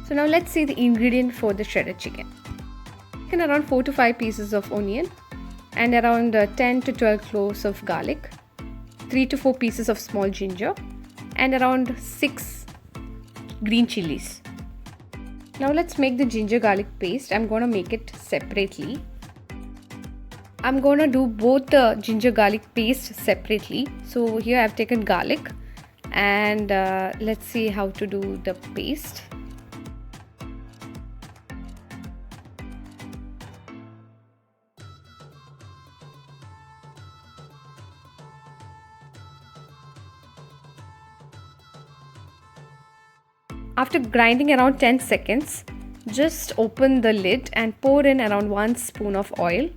So now let's see the ingredient for the shredded chicken. Taken around 4 to 5 pieces of onion and around 10 to 12 cloves of garlic, 3 to 4 pieces of small ginger and around 6 green chilies. Now let's make the ginger garlic paste. I'm going to make it separately. I'm going to do both the ginger garlic paste separately. So here I've taken garlic and let's see how to do the paste. After grinding around 10 seconds, just open the lid and pour in around 1 spoon of oil.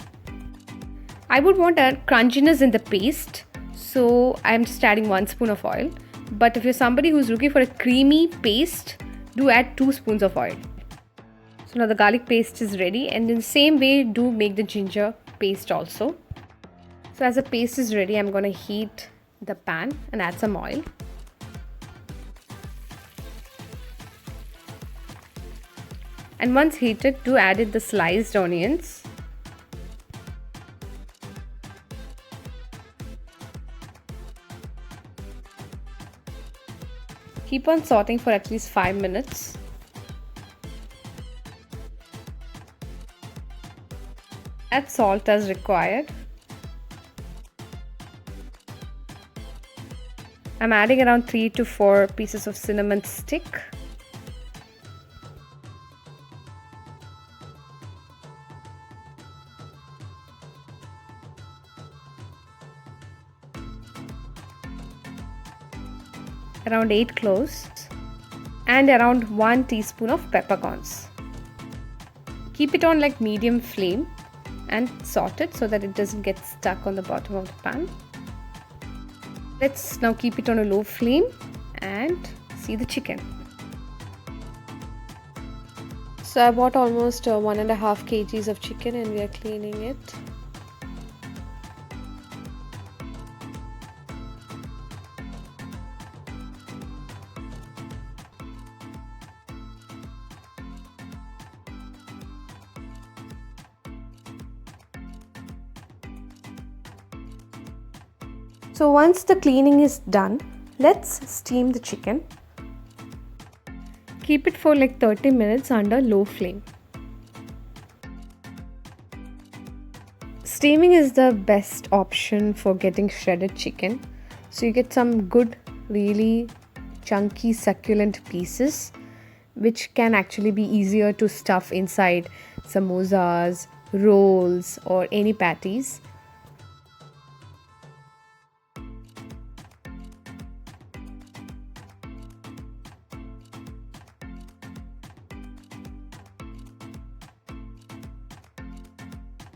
I would want a crunchiness in the paste, so I'm just adding 1 spoon of oil. But if you're somebody who's looking for a creamy paste, do add 2 spoons of oil. So now the garlic paste is ready, and in the same way do make the ginger paste also. So as the paste is ready, I'm going to heat the pan and add some oil. And once heated, do add in the sliced onions. Keep on sauteing for at least 5 minutes. Add salt as required. I'm adding around 3 to 4 pieces of cinnamon stick. Around 8 cloves and around 1 teaspoon of peppercorns. Keep it on like medium flame and saute it so that it doesn't get stuck on the bottom of the pan. Let's now keep it on a low flame and see the chicken. So I bought almost 1.5 kgs of chicken and we are cleaning it. So once the cleaning is done, let's steam the chicken. Keep it for like 30 minutes under low flame. Steaming is the best option for getting shredded chicken. So you get some good, really chunky, succulent pieces, which can actually be easier to stuff inside samosas, rolls, or any patties.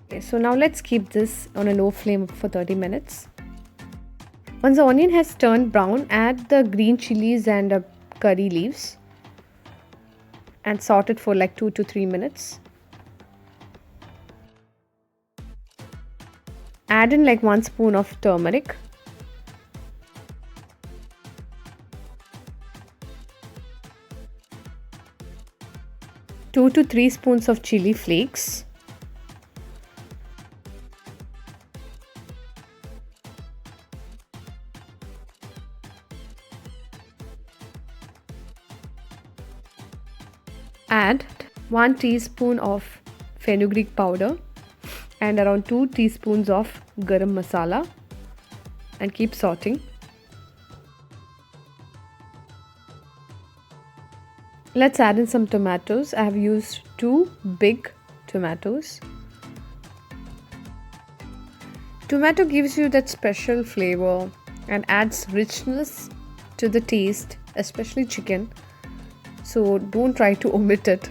Okay, so now let's keep this on a low flame for 30 minutes. Once the onion has turned brown, add the green chilies and curry leaves and saute it for like 2 to 3 minutes. Add in like 1 spoon of turmeric. Two to 3 spoons of chili flakes. Add 1 teaspoon of fenugreek powder and around 2 teaspoons of garam masala and keep sauteing. Let's add in some tomatoes. I have used 2 big tomatoes. Tomato gives you that special flavor and adds richness to the taste, especially chicken. So don't try to omit it.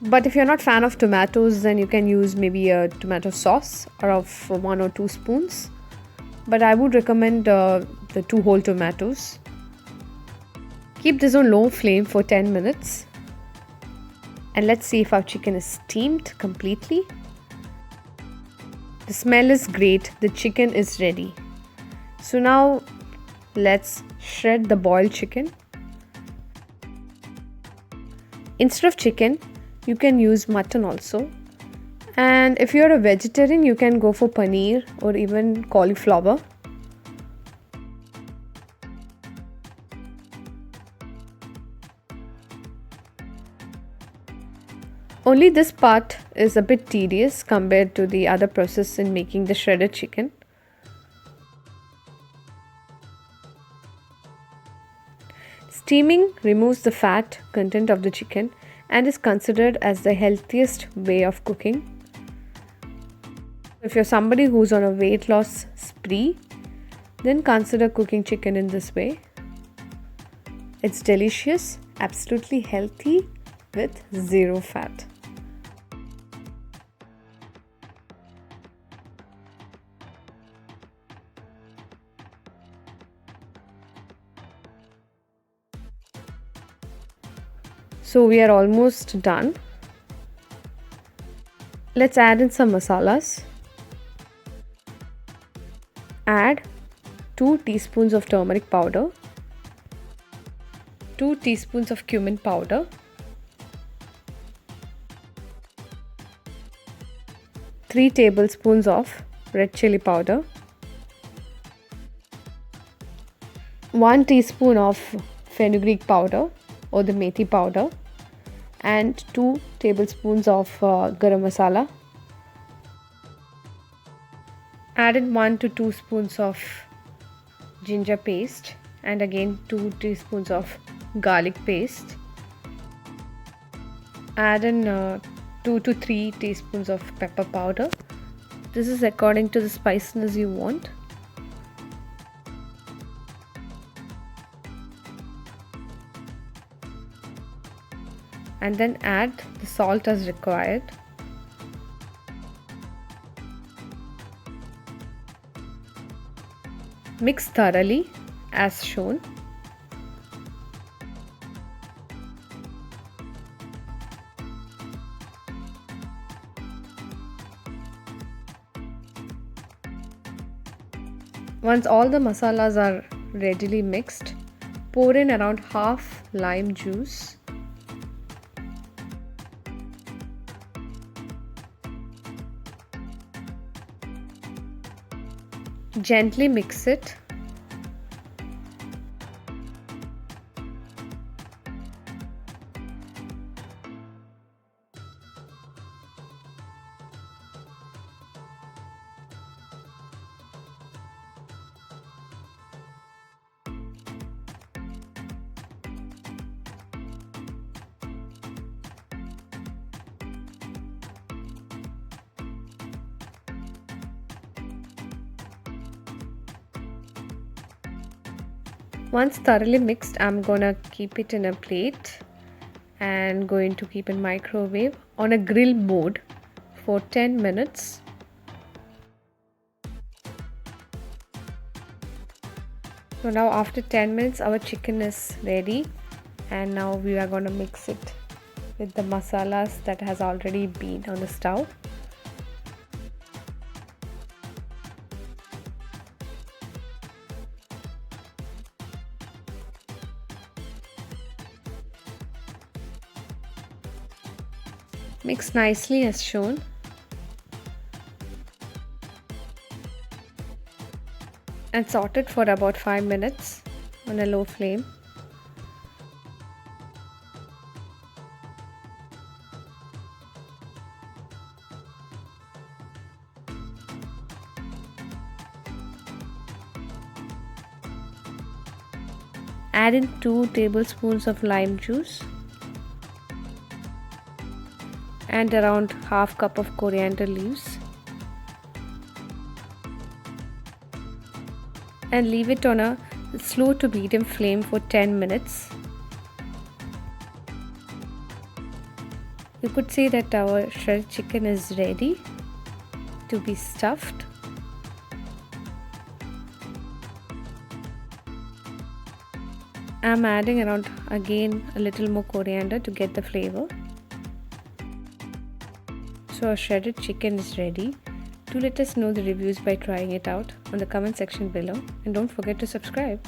But if you're not a fan of tomatoes, then you can use maybe a tomato sauce or of 1 or 2 spoons. But I would recommend the 2 whole tomatoes. Keep this on low flame for 10 minutes. And let's see if our chicken is steamed completely. The smell is great. The chicken is ready. So now let's shred the boiled chicken. Instead of chicken, you can use mutton also. And if you're a vegetarian, you can go for paneer or even cauliflower. Only this part is a bit tedious compared to the other process in making the shredded chicken. Steaming removes the fat content of the chicken and is considered as the healthiest way of cooking. If you're somebody who's on a weight loss spree, then consider cooking chicken in this way. It's delicious, absolutely healthy with zero fat. So we are almost done. Let's add in some masalas. Add 2 teaspoons of turmeric powder, 2 teaspoons of cumin powder, 3 tablespoons of red chili powder, 1 teaspoon of fenugreek powder or the methi powder, and 2 tablespoons of garam masala. Add in 1 to 2 spoons of ginger paste and again 2 teaspoons of garlic paste. Add in 2 to 3 teaspoons of pepper powder. This is according to the spiciness you want. And then add the salt as required. Mix thoroughly as shown. Once all the masalas are readily mixed, pour in around half lime juice. Gently mix it. Once thoroughly mixed, I'm gonna keep it in a plate and going to keep in microwave on a grill mode for 10 minutes. So now after 10 minutes our chicken is ready, and now we are gonna mix it with the masalas that has already been on the stove. Mix nicely as shown. And saute it for about 5 minutes on a low flame. Add in 2 tablespoons of lime juice and around half cup of coriander leaves, and leave it on a slow to medium flame for 10 minutes. You could see that our shredded chicken is ready to be stuffed. I'm adding around again a little more coriander to get the flavor. So our shredded chicken is ready. Do let us know the reviews by trying it out on the comment section below, and don't forget to subscribe.